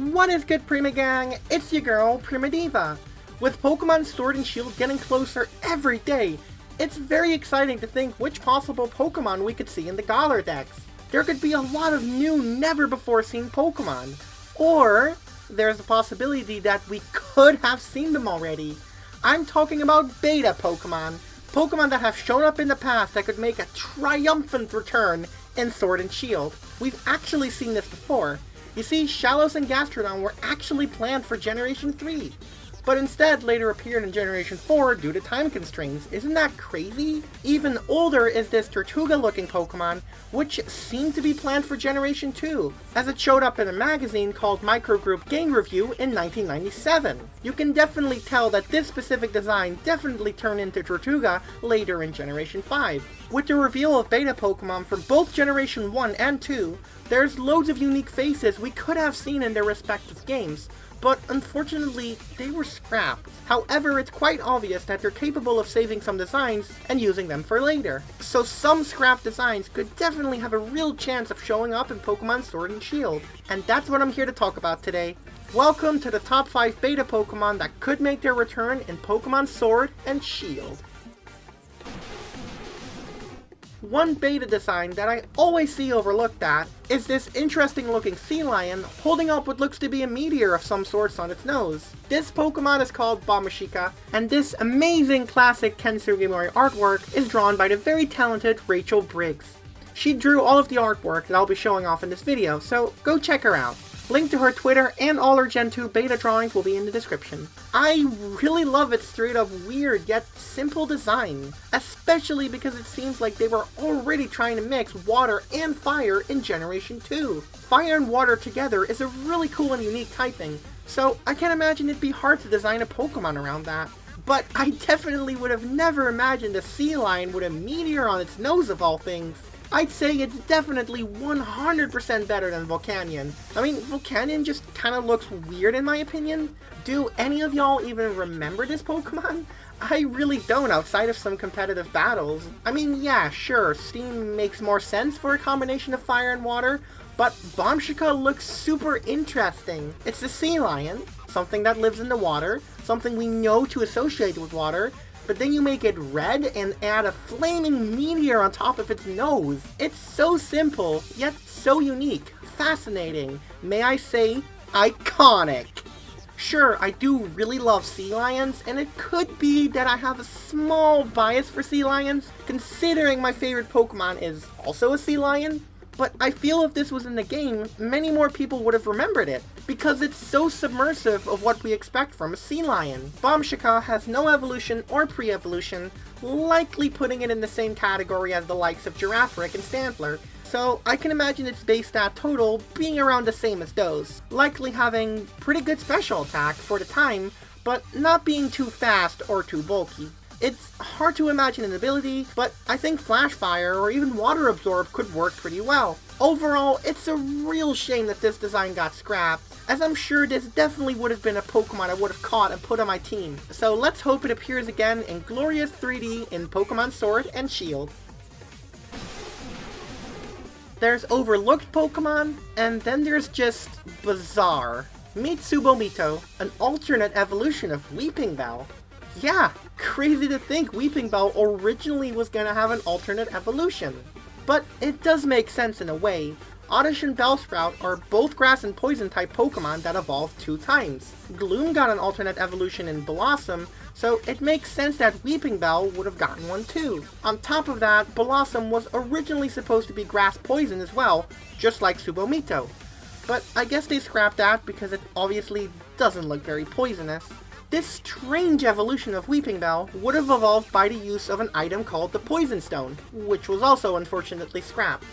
What is good, Prima Gang? It's your girl, Prima Diva. With Pokemon Sword and Shield getting closer every day, it's very exciting to think which possible Pokemon we could see in the Galar decks. There could be a lot of new, never-before-seen Pokemon. Or, there's a possibility that we could have seen them already. I'm talking about beta Pokemon. Pokemon that have shown up in the past that could make a triumphant return in Sword and Shield. We've actually seen this before. You see, Shallows and Gastrodon were actually planned for Generation 3, but instead later appeared in Generation 4 due to time constraints. Isn't that crazy? Even older is this Tortuga-looking Pokemon, which seemed to be planned for Generation 2, as it showed up in a magazine called Microgroup Game Review in 1997. You can definitely tell that this specific design definitely turned into Tortuga later in Generation 5. With the reveal of beta Pokemon from both Generation 1 and 2, there's loads of unique faces we could have seen in their respective games, but unfortunately, they were scrapped. However, it's quite obvious that they're capable of saving some designs and using them for later. So some scrapped designs could definitely have a real chance of showing up in Pokemon Sword and Shield. And that's what I'm here to talk about today. Welcome to the top 5 beta Pokemon that could make their return in Pokemon Sword and Shield. One beta design that I always see overlooked at is this interesting looking sea lion holding up what looks to be a meteor of some sorts on its nose. This Pokemon is called Bombashika, and this amazing classic Ken Sugimori artwork is drawn by the very talented Rachel Briggs. She drew all of the artwork that I'll be showing off in this video, so go check her out. Link to her Twitter and all her Gen 2 beta drawings will be in the description. I really love its straight up weird yet simple design, especially because it seems like they were already trying to mix water and fire in Generation 2. Fire and water together is a really cool and unique typing, so I can't imagine it'd be hard to design a Pokemon around that. But I definitely would have never imagined a sea lion with a meteor on its nose of all things. I'd say it's definitely 100% better than Volcanion. I mean, Volcanion just kinda looks weird in my opinion. Do any of y'all even remember this Pokemon? I really don't outside of some competitive battles. I mean, yeah, sure, Steam makes more sense for a combination of fire and water, but Bombashika looks super interesting. It's a sea lion, something that lives in the water, something we know to associate with water, but then you make it red and add a flaming meteor on top of its nose. It's so simple, yet so unique, fascinating, may I say, iconic. Sure, I do really love sea lions, and it could be that I have a small bias for sea lions, considering my favorite Pokemon is also a sea lion. But I feel if this was in the game, many more people would have remembered it, because it's so submersive of what we expect from a sea lion. Bombashika has no evolution or pre-evolution, likely putting it in the same category as the likes of Girafarig and Stantler, so I can imagine its base stat total being around the same as those, likely having pretty good special attack for the time, but not being too fast or too bulky. It's hard to imagine an ability, but I think Flash Fire or even Water Absorb could work pretty well. Overall, it's a real shame that this design got scrapped, as I'm sure this definitely would have been a Pokemon I would have caught and put on my team. So let's hope it appears again in glorious 3D in Pokemon Sword and Shield. There's overlooked Pokemon, and then there's just bizarre. Meet Subomito, an alternate evolution of Weeping Bell. Yeah, crazy to think Weeping Bell originally was gonna have an alternate evolution. But it does make sense in a way. Oddish and Bellsprout are both grass and poison type Pokemon that evolved 2 times. Gloom got an alternate evolution in Blossom, so it makes sense that Weeping Bell would have gotten one too. On top of that, Blossom was originally supposed to be grass poison as well, just like Subomito. But I guess they scrapped that because it obviously doesn't look very poisonous. This strange evolution of Weeping Bell would have evolved by the use of an item called the Poison Stone, which was also unfortunately scrapped.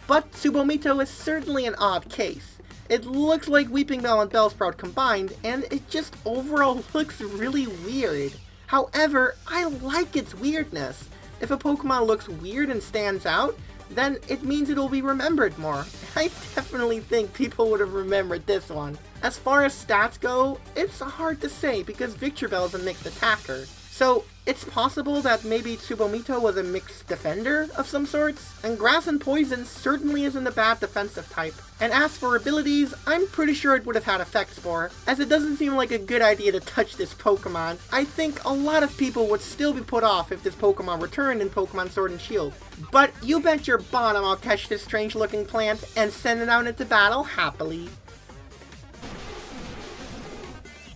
But Subomito is certainly an odd case. It looks like Weeping Bell and Bellsprout combined, and it just overall looks really weird. However, I like its weirdness. If a Pokemon looks weird and stands out, then it means it'll be remembered more. I definitely think people would have remembered this one. As far as stats go, it's hard to say because Victreebel is a mixed attacker, So it's possible that maybe Tsubomito was a mixed defender of some sorts, and Grass and Poison certainly isn't a bad defensive type. And as for abilities, I'm pretty sure it would have had Effect Spore, as it doesn't seem like a good idea to touch this Pokemon. I think a lot of people would still be put off if this Pokemon returned in Pokemon Sword and Shield. But you bet your bottom I'll catch this strange looking plant and send it out into battle happily.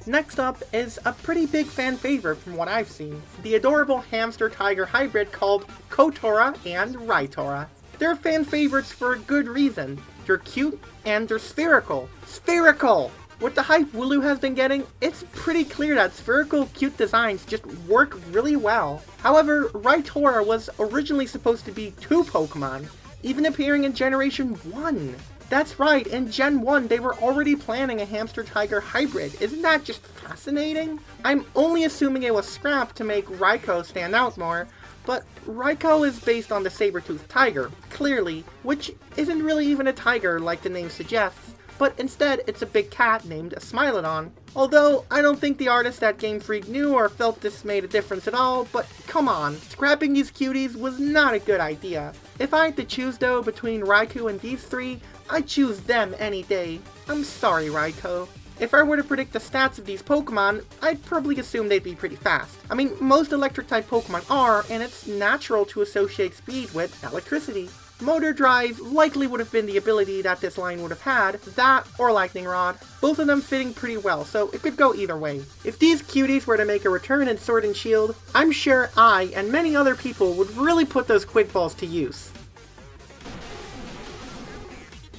Next up is a pretty big fan favorite from what I've seen, the adorable hamster-tiger hybrid called Kotora and Raitora. They're fan favorites for a good reason. They're cute and they're spherical. Spherical! With the hype Wooloo has been getting, it's pretty clear that spherical cute designs just work really well. However, Raitora was originally supposed to be 2 Pokemon, even appearing in Generation 1. That's right, in Gen 1 they were already planning a hamster-tiger hybrid. Isn't that just fascinating? I'm only assuming it was scrapped to make Raikou stand out more, but Raikou is based on the saber-toothed tiger, clearly, which isn't really even a tiger like the name suggests, but instead it's a big cat named Smilodon. Although, I don't think the artists at Game Freak knew or felt this made a difference at all, but come on, scrapping these cuties was not a good idea. If I had to choose though between Raikou and these 3, I'd choose them any day. I'm sorry, Raikou. If I were to predict the stats of these Pokemon, I'd probably assume they'd be pretty fast. I mean, most electric-type Pokemon are, and it's natural to associate speed with electricity. Motor Drive likely would have been the ability that this line would have had, that or Lightning Rod, both of them fitting pretty well, so it could go either way. If these cuties were to make a return in Sword and Shield, I'm sure I and many other people would really put those Quick Balls to use.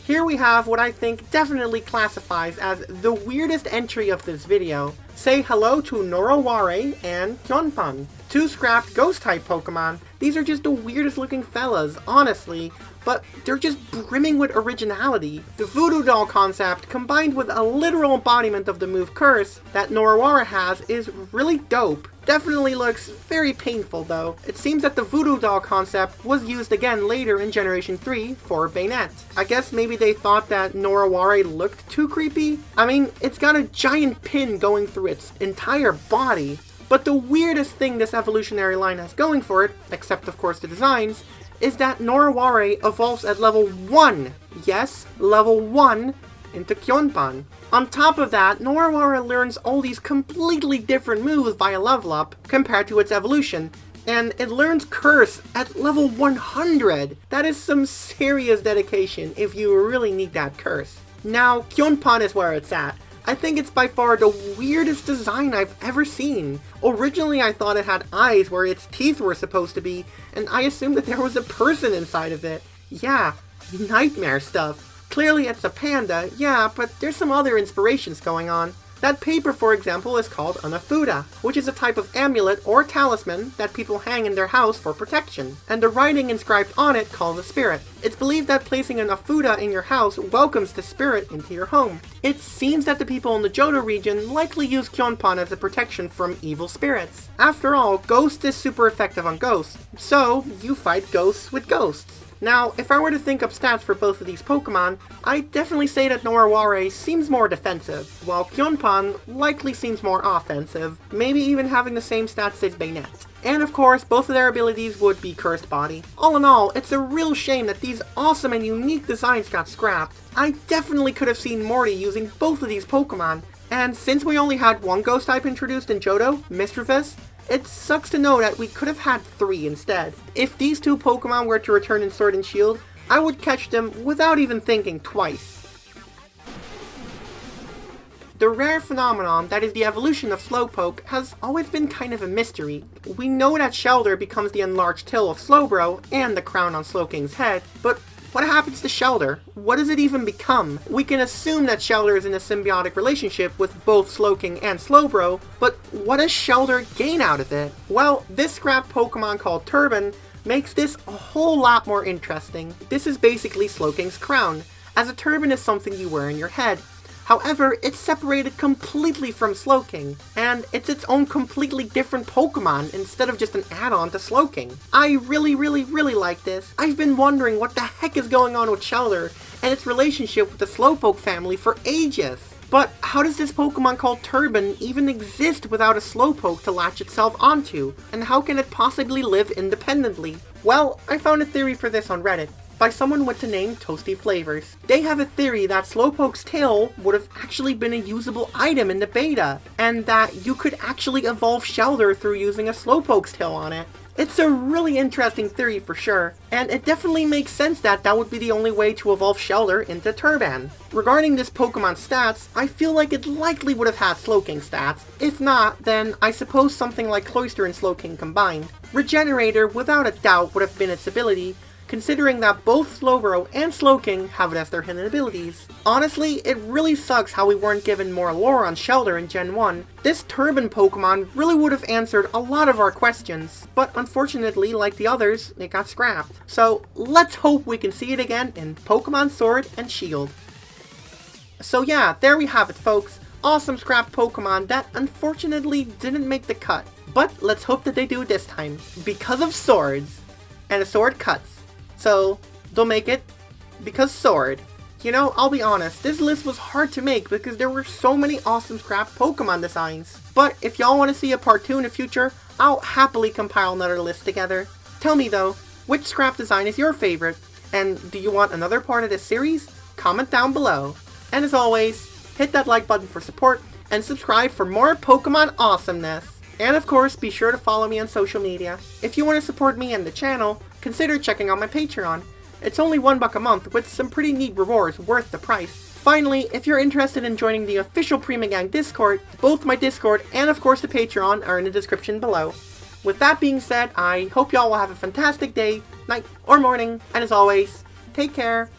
Here we have what I think definitely classifies as the weirdest entry of this video. Say hello to Noroware and Kyonpan, 2 scrapped Ghost-type Pokemon. These are just the weirdest looking fellas, honestly, but they're just brimming with originality. The Voodoo Doll concept, combined with a literal embodiment of the move Curse that Noroware has, is really dope. Definitely looks very painful though. It seems that the Voodoo Doll concept was used again later in Generation 3 for Bayonet. I guess maybe they thought that Noroware looked too creepy? I mean, it's got a giant pin going through its entire body. But the weirdest thing this evolutionary line has going for it, except of course the designs, is that Noroware evolves at level 1. Yes, level 1 into Kyonpan. On top of that, Noroware learns all these completely different moves via level up compared to its evolution, and it learns Curse at level 100. That is some serious dedication if you really need that Curse. Now, Kyonpan is where it's at. I think it's by far the weirdest design I've ever seen. Originally I thought it had eyes where its teeth were supposed to be, and I assumed that there was a person inside of it. Yeah, nightmare stuff. Clearly it's a panda, yeah, but there's some other inspirations going on. That paper, for example, is called an Afuda, which is a type of amulet or talisman that people hang in their house for protection, and the writing inscribed on it called a spirit. It's believed that placing an Afuda in your house welcomes the spirit into your home. It seems that the people in the Johto region likely use Kyonpan as a protection from evil spirits. After all, Ghost is super effective on ghosts, so you fight ghosts with ghosts. Now, if I were to think up stats for both of these Pokemon, I'd definitely say that Noroware seems more defensive, while Kyonpan likely seems more offensive, maybe even having the same stats as Bayonet. And of course, both of their abilities would be Cursed Body. All in all, it's a real shame that these awesome and unique designs got scrapped. I definitely could have seen Morty using both of these Pokemon, and since we only had one Ghost type introduced in Johto, Mischievous, it sucks to know that we could have had 3 instead. If these 2 Pokemon were to return in Sword and Shield, I would catch them without even thinking twice. The rare phenomenon that is the evolution of Slowpoke has always been kind of a mystery. We know that Shelder becomes the enlarged tail of Slowbro and the crown on Slowking's head, but what happens to Shelder? What does it even become? We can assume that Shelder is in a symbiotic relationship with both Slowking and Slowbro, but what does Shelder gain out of it? Well, this scrap Pokemon called Turban makes this a whole lot more interesting. This is basically Slowking's crown, as a turban is something you wear in your head. However, it's separated completely from Slowking, and it's its own completely different Pokemon instead of just an add-on to Slowking. I really like this. I've been wondering what the heck is going on with Shelder and its relationship with the Slowpoke family for ages. But how does this Pokemon called Turban even exist without a Slowpoke to latch itself onto? And how can it possibly live independently? Well, I found a theory for this on Reddit by someone with the name Toasty Flavors. They have a theory that Slowpoke's tail would have actually been a usable item in the beta, and that you could actually evolve Shelter through using a Slowpoke's tail on it. It's a really interesting theory for sure, and it definitely makes sense that that would be the only way to evolve Shelter into Turban. Regarding this Pokemon's stats, I feel like it likely would have had Slowking stats. If not, then I suppose something like Cloyster and Slowking combined. Regenerator, without a doubt, would have been its ability, considering that both Slowbro and Slowking have it as their hidden abilities. Honestly, it really sucks how we weren't given more lore on Shelter in Gen 1. This Turban Pokemon really would have answered a lot of our questions, but unfortunately, like the others, it got scrapped. So let's hope we can see it again in Pokemon Sword and Shield. So yeah, there we have it folks. Awesome scrapped Pokemon that unfortunately didn't make the cut. But let's hope that they do this time, because of swords. And a sword cuts. So, they'll make it because sword. You know, I'll be honest, this list was hard to make because there were so many awesome scrap Pokemon designs. But if y'all want to see a part 2 in the future, I'll happily compile another list together. Tell me though, which scrap design is your favorite? And do you want another part of this series? Comment down below. And as always, hit that like button for support and subscribe for more Pokemon awesomeness. And of course, be sure to follow me on social media. If you want to support me and the channel, consider checking out my Patreon. It's only $1 a month with some pretty neat rewards worth the price. Finally, if you're interested in joining the official Prima Gang Discord, both my Discord and of course the Patreon are in the description below. With that being said, I hope y'all will have a fantastic day, night, or morning, and as always, take care.